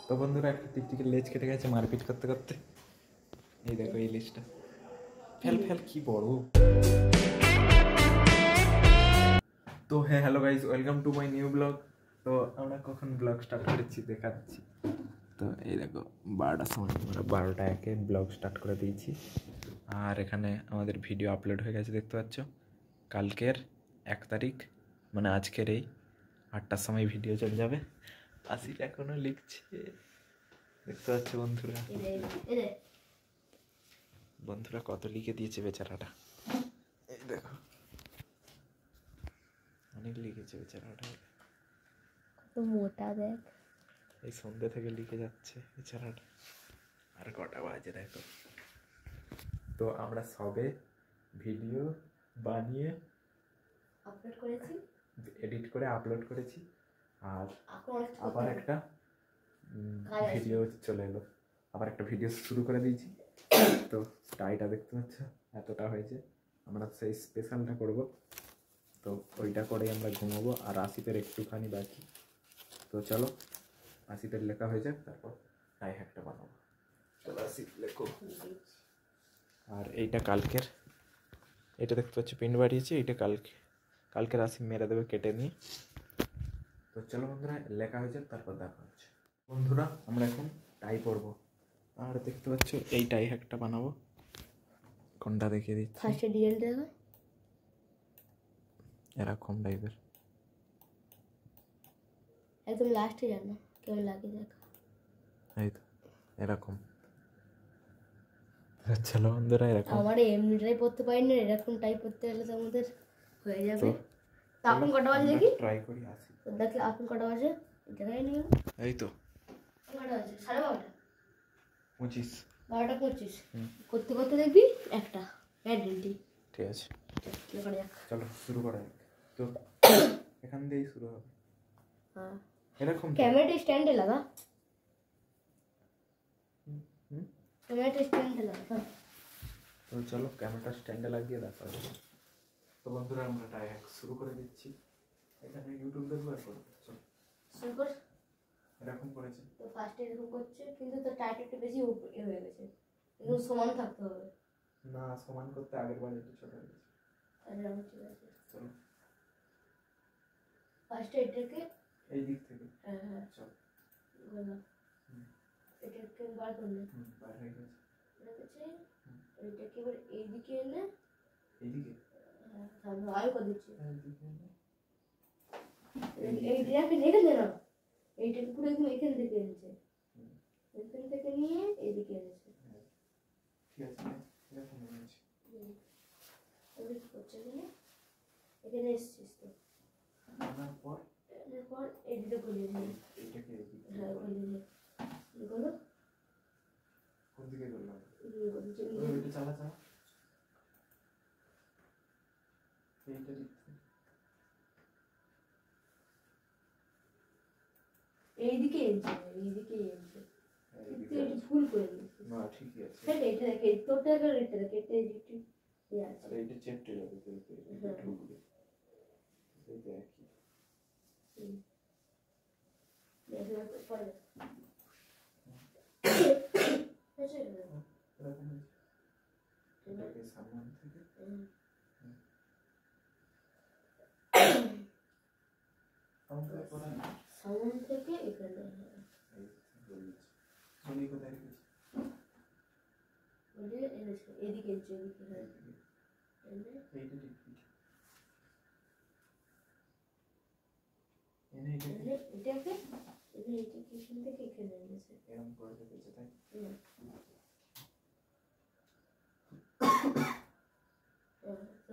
তো বন্ধুরা একটা টিকটিকির লেজ কেটে গেছে মারপিট করতে করতে। এই দেখো এই লেজটা ফেল ফেল কি বড়। তো হ্যাঁ, hello guys, welcome to my new blog. তো আমরা কখন ব্লগ স্টার্ট করেছি দেখাচ্ছি। তো এই দেখো 12টার সময়, আমরা 12টা একে ব্লগ স্টার্ট করে দিয়েছি। আর এখানে আমাদের ভিডিও আপলোড হয়ে গেছে দেখতে পাচ্ছ। কালকের 1 তারিখ মানে আজকের এই 8টার সময় ভিডিও চলে যাবে। আসিফ এখনো লিখছে দেখতে পাচ্ছ বন্ধুরা। বন্ধুরা কত লিখে দিয়েছে বেচারাটা, এই দেখো অনেক লিখেছে বেচারাটা। তো মোটা দেখ, এই সন্ধ্যে থেকে লিখে যাচ্ছে বেচারাটা। আর কটা বাজে দেখো। তো আমরা সবে ভিডিও বানিয়ে আপলোড করেছি, এডিট করে আপলোড করেছি। আর আবার একটা ভিডিও চলে এলো, আবার একটা ভিডিও শুরু করে দিয়েছি। তো টাইটা দেখতে পাচ্ছ এতটা হয়েছে, আমরা সেই স্পেশালটা করব। তো ওইটা করেই আমরা ঘুমাবো। আর আসিফের একটুখানি বাকি। তো চলো আসিফের লেখা হয়ে যাক, তারপর টাই হ্যাকটা বানাবো। চলো আসিফ লেখো। আর এইটা কালকের, এটা দেখতে পাচ্ছ প্রিন্ট বাড়িয়েছি, এইটা কালকের আসিফ মেরে দেবে কেটে নিয়ে। তো চলো বন্ধুরা লেখা হয়ে যাক, তারপর দেখা হচ্ছে। বন্ধুরা আমরা এখন টাই পরবো। আর দেখতে পাচ্ছ এই টাই হ্যাকটা বানাবো। কোনটা দেখিয়ে দিচ্ছি, ফার্স্টে ডিএল দেবে এরকম টাইপের, একদম লাস্টে জানো কেমন লাগে দেখা। এই তো এরকম। চলো বন্ধুরা এরকম। আমার এমনিটাই পড়তে পারি না, এরকম টাইপ করতে গেলে তো আমাদের হয়ে যাবে। তো এখন কটা বাজে দেখি, ট্রাই করি আসি। দেখি এখন কটা বাজে দেখাই নিও। এই তো কটা বাজে, 12:30, 25, 12:25 করতে করতে দেখবি একটা আইডেন্টি। ঠিক আছে লেখা যাক, চলো শুরু করা যাক। তো এখান দিয়েই শুরু হবে। হ্যাঁ এরকম ক্যামেরাটা স্ট্যান্ডে লাগা, ক্যামেরাটা স্ট্যান্ডে লাগা। তো চলো ক্যামেরাটা স্ট্যান্ডে লাগিয়ে দেখা যাবে। তো বন্ধুরা আমরা টাই হ্যাক শুরু করে দিচ্ছি। এখানে ইউটিউব দেখবো আর করবো। চলো শুরু কর। এরকম করেছে তো ফার্স্টে এরকম করছে, কিন্তু তো টাইট একটু বেশি হয়ে গেছে, একদম সমান থাকতে হবে। না, সমান করতে আগের বার একটু ছোট হয়ে গেছে। আরে আমি ঠিক আছে, চলো ফার্স্টে এটাকে এই দিক থেকে, হ্যাঁ হ্যাঁ চলো বললাম, এটাকে বার করলে বাইরে হয়ে গেছে। এটাকে এবার এইদিকে এনে, এইদিকে হ্যাঁ তারপর আয় করে দিচ্ছি এইদিকে এনে এইটাকে এখান থেকে না, এইটাকে পুরো একদম এখান থেকে এনেছে, এখান থেকে নিয়ে এইদিকে এনেছে। ঠিক আছে এরকম হয়েছে। এবার কি করছে এখানে এসছিস তো, আনার পর এরপর এইদিকে গলিয়ে দিই, এইটাকে এইদিকে হ্যাঁ গলিয়ে দিই। এগুলো কোন দিকে করলাম? এইটা ওইটা চালা চালা এইটা দিচ্ছি। এইদিকে এনেছে, এইদিকে এনেছে, এইদিকে তুই ভুল করে দিয়েছিস। না ঠিকই আছে। হ্যাঁ এটা দেখে তোরটা করে এটা দেখে এটা এইদিকে আছে। আর এইটা চেপটে যাবে তো এইটা ঢুকবে। এইটা একই। দেখো পরে আচ্ছা এরকম হয়েছে। এটাকে সামনে থেকে আমাদের করা সামনে থেকে এখানে গলি কোথায় রেখেছি? বলে এনেছে এদিকে এনেছে, এদিকে হ্যাঁ এনে এইটা ঠিক এনে এনে এটাকে এনে এটাকে এখান থেকে এখানে এনেছে, এরকম করে রেখেছে তাই।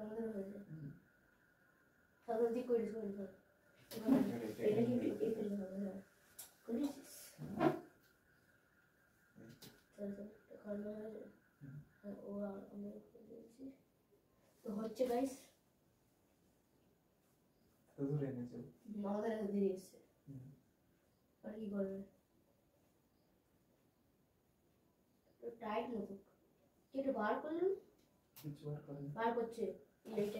আমাদের হয়ে যায় তাহলে দিক করিস করিস এটা কি এখানে হবে। হ্যাঁ করেছিস খাওয়ানো হয়ে যায়। হ্যাঁ ও আমি বলছি তো হচ্ছে গাইস, তো ধরে এনেছে আমাদের এত দেরি এসছে আর কি করবে, টাইট মতো কি একটু বার করলেন, কিছু বার করেন বার করছে এইটাকে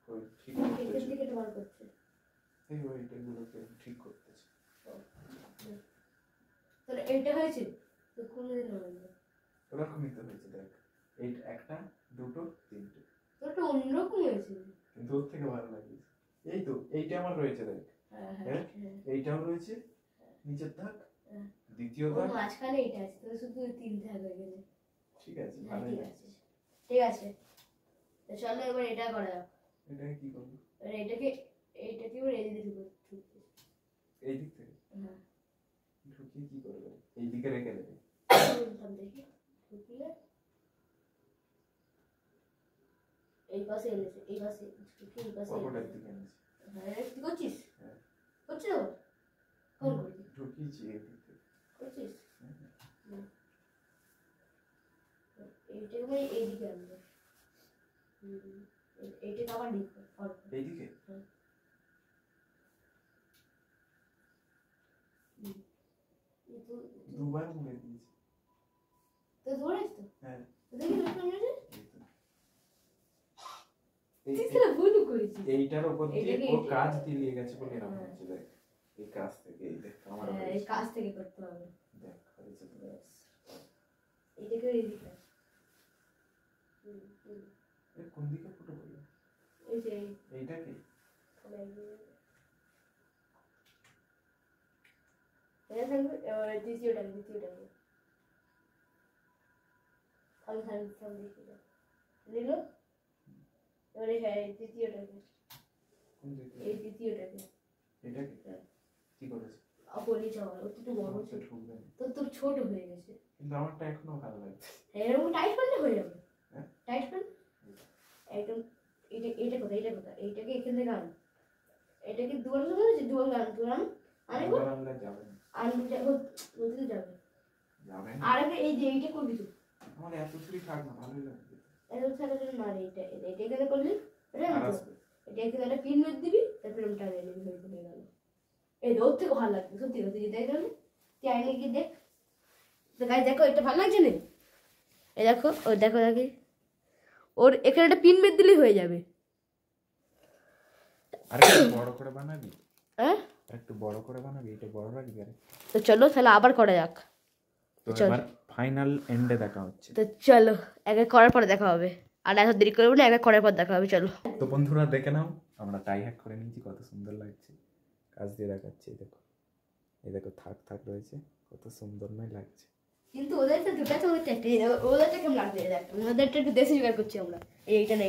ওই ঠিক এখান করতেছে। থেকে একটু বার করছে। এই ওইটাগুলোকে ঠিক করতেছে। এটা হয়েছে তো কোনদিন হবে না ওরকমই তো হয়েছে দেখ, এই একটা দুটো তিনটে, তো একটা অন্যরকম হয়েছে কিন্তু ওর থেকে ভালো লাগিয়েছে। এই তো এইটা আমার রয়েছে দেখ, হ্যাঁ এইটাও রয়েছে নিচের দাগ, দ্বিতীয় ওর দাগ, মাঝখানে এটা আছে তো শুধু 3 দাগ হয়ে গেছে। ঠিক আছে হ্যাঁ, ভালোই ঠিক লাগছে। আছে ঠিক আছে তো চলো এবার এটা করা যাক। এটাকে কি করবো? এবার এইটাকে এবার এদিকে ঢুকতে এই দিক থেকে হ্যাঁ ঢুকিয়ে কি করবে? এই দিকে রেখে দেবে। বলতাম দেখি ঢুকিয়ে এই পাশে এনেছে এই পাশে ঢুকিয়ে এই পাশে পকেটের এনেছে। দিকে এনেছি। হ্যাঁ কি করছিস? হ্যাঁ। করছিস আবার? কোন করছিস? ঢুকিয়েছি এই দিক থেকে। করছিস? এইটাকে মানে এইদিকে আনবে। এইটাকে আবার দিকে এইদিকে দুবার মুড়ে দিয়েছি। তো ধরেছ তো? হ্যাঁ দেখি লোকটা মেরে এই তুই সেটা ভুল করেছিস। এইটার উপর দিয়ে এটাকে ও কাজ দিয়ে গেছে বলে এরকম হচ্ছে দেখ, এই কাজ থেকে এই দেখ আমার হ্যাঁ এই কাজ থেকে করতে হবে। দেখ হয়েছে তো। এইটাকে এইদিকে এর কোন দিকে ফুটো করবে? এই যে এইটা কি? এটা থাকবে এবার দ্বিতীয়টাকে আমি দেখি নিল এবারে হ্যাঁ তৃতীয়টাকে কোন দিকে? এই তৃতীয়টাকে এটা কি? কি করেছে? আপনি যাওয়ার ও তো একটু বড় হচ্ছে ছিল ঢুকবে না। তোর ছোট হয়ে গেছে কিন্তু আমারটা এখনো ভালো লাগছে। এরকম টাইট করলে হয়ে যাবে হ্যাঁ? টাইট করলে একদম এটা কোথায় এইটাকে এখান থেকে আন এটাকে দুয়ার বলেছে দুয়ার আনবো আনলে যাবে না। আনবো যাবো বলতে যাবে যাবে না। আর আগে এই যে এইটা করবি তুই আমার এত ছুরি থাক না, ভালোই লাগবে। এত থাকার জন্য না রে এটা এখানে করলি এটা আর না আসবে। এটা এখানে একটা পিন মেরে দিবি তারপরে আমি টানিয়ে নিবি হয়ে গেল এই দৌড় থেকে ভালো লাগবে সত্যি কথা তুই দেখ তাহলে তুই আইনে গিয়ে দেখ তো গাছ দেখো এটা ভালো লাগছে না এই দেখো ও দেখো দেখি ওর এখানে একটা পিন মেরে দিলেই হয়ে যাবে আর একটু বড় করে বানাবি? হ্যাঁ একটু বড় করে বানাবি, এটা বড় রাখবি। আরে তো চলো তাহলে আবার করা যাক তো এবার ফাইনাল এন্ডে দেখা হচ্ছে। তো চলো এক এক করার পরে দেখা হবে আর এত দেরি করবো না এক এক করার পর দেখা হবে চলো তো বন্ধুরা দেখে নাও আমরা টাই হ্যাক করে নিয়েছি, কত সুন্দর লাগছে। কাজ দিয়ে দেখাচ্ছি, এই দেখো থাক থাক রয়েছে, কত সুন্দর নয় লাগছে। কিন্তু ওদেরটা দুটা তো ওদেরটা একটা ওদেরটা কেমন লাগবে দেখ ওদেরটা একটু দেশে জোগাড় করছি আমরা এইটা না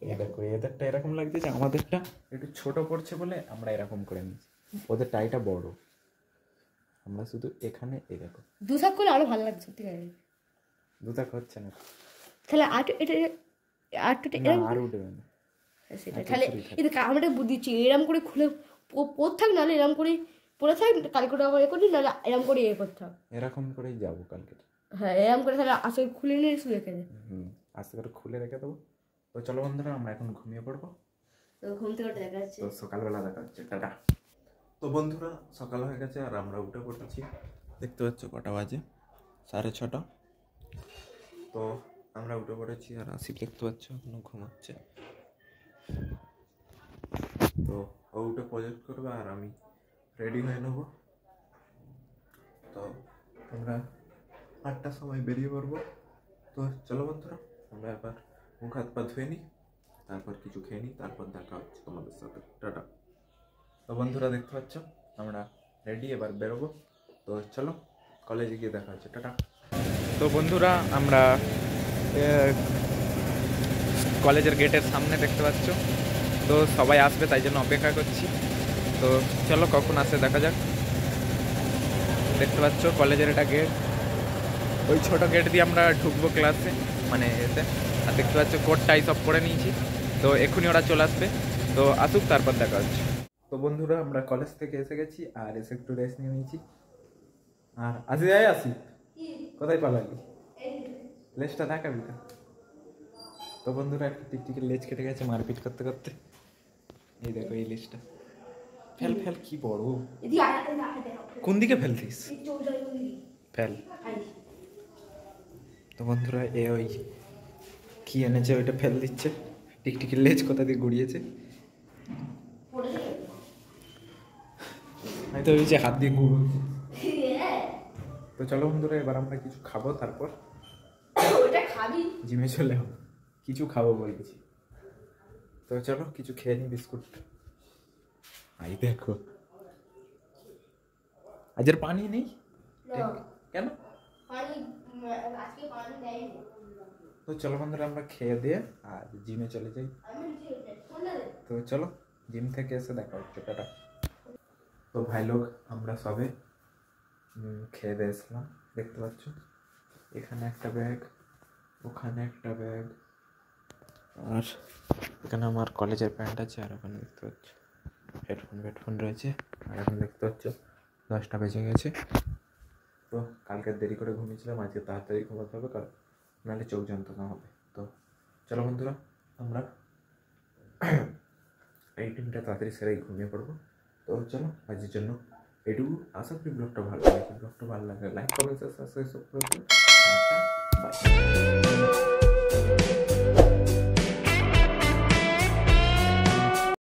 এই দেখো এদেরটা এরকম লাগছে যে আমাদেরটা একটু ছোট পড়ছে বলে আমরা এরকম করে নিয়েছি, ওদের টাইটা বড়। আমরা শুধু এখানে এই দেখো দু থাক করলে আরো ভালো লাগছে সত্যি করে দুটাক হচ্ছে না, তাহলে এটা না আর উঠবে না সেটা তাহলে এটা আমরা বুঝিছি এরকম করে খুলে পড়ে থাক নাহলে এরকম করে পড়ে থাক কালকে আবার এ করি নাহলে এরকম করে এ করতে হবে এরকম করেই যাবো কালকে। হ্যাঁ এরকম করে তাহলে আসলে খুলে নিয়ে শুয়ে রেখে দে আস্তে করে খুলে রেখে দেবো। তো চলো বন্ধুরা আমরা এখন ঘুমিয়ে পড়বো, তো ঘুম থেকে দেখা যাচ্ছে তো সকালবেলা দেখা হচ্ছে, টাটা। তো বন্ধুরা সকাল হয়ে গেছে আর আমরা উঠে পড়েছি, দেখতে পাচ্ছ কটা বাজে 6:30। তো আমরা উঠে পড়েছি আর আসিফ দেখতে পাচ্ছ এখনো ঘুমাচ্ছে। তো ও উঠে প্রজেক্ট করবে আর আমি রেডি হয়ে নেব। তো আমরা 8টার সময় বেরিয়ে পড়বো। তো চলো বন্ধুরা আমরা এবার মুখ হাত পা ধুয়ে নিই, তারপর কিছু খেয়ে নিই, তারপর দেখা হচ্ছে তোমাদের সাথে, টাটা। তো বন্ধুরা দেখতে পাচ্ছ আমরা রেডি, এবার বেরোবো। তো চলো কলেজে গিয়ে দেখা হচ্ছে, টাটা। তো বন্ধুরা আমরা কলেজের গেটের সামনে দেখতে পাচ্ছ, তো সবাই আসবে তাই জন্য অপেক্ষা করছি। তো চলো কখন আসে দেখা যাক। দেখতে পাচ্ছ কলেজের এটা গেট, ওই ছোটো গেট দিয়ে আমরা ঢুকবো ক্লাসে, মানে এতে। আর দেখতে পাচ্ছ কোট টাই সব করে নিয়েছি, তো এক্ষুনি ওরা চলে আসবে, তো আসুক তারপর দেখা হচ্ছে। তো বন্ধুরা আমরা কলেজ থেকে এসে গেছি আর এসে একটু রেস্ট নিয়ে নিয়েছি। আর আসি কোথায় পালালি, লেজটা দেখাবি তো। তো বন্ধুরা একটা টিকটিকের লেজ কেটে গেছে মারপিট করতে করতে, এই দেখো এই লেজটা। ফেল ফেল কি বড়, কোন দিকে ফেলতিস, ফেল। তো বন্ধুরা এ ওই কি এনেছে ওইটা ফেল দিচ্ছে, টিকটিকির লেজ কোথা দিয়ে গড়িয়েছে। আমি তো ভেবেছি হাত দিয়ে গুঁড়ো, তো চলো বন্ধুরা, এবার আমরা কিছু খাবো, তারপর ওটা খাবি জিমে চলে যাবো। কিছু খাবো বলেছি, তো চলো কিছু খেয়ে নিই। বিস্কুট, আই দেখো আজের পানি নেই কেন? তো চলো বন্ধুরা, আমরা খেয়ে দিয়ে আর জিমে চলে যাই। তো চলো, জিম থেকে এসে দেখা হচ্ছে, টাটা। তো ভাই লোক, আমরা সবে খেয়ে দিয়ে এসলাম। দেখতে পাচ্ছ এখানে একটা ব্যাগ, ওখানে একটা ব্যাগ, আর এখানে আমার কলেজের প্যান্ট আছে, আর ওখানে দেখতে পাচ্ছ হেডফোন রয়েছে। আর এখন দেখতে পাচ্ছ 10টা বেজে গেছে। তো কালকে দেরি করে ঘুমিয়েছিলাম, আজকে তাড়াতাড়ি ঘুমাতে হবে, কারণ নাহলে চোখ যন্ত্রণা হবে। তো চলো বন্ধুরা, আমরা এই দিনটা তাড়াতাড়ি সেরেই ঘুমিয়ে পড়বো। তো চলো আজকের জন্য এইটুকু। আশা করি ব্লগটা ভালো লাগে। ব্লগটা ভালো লাগে লাইক, কমেন্ট, সাবস্ক্রাইব করে দিও।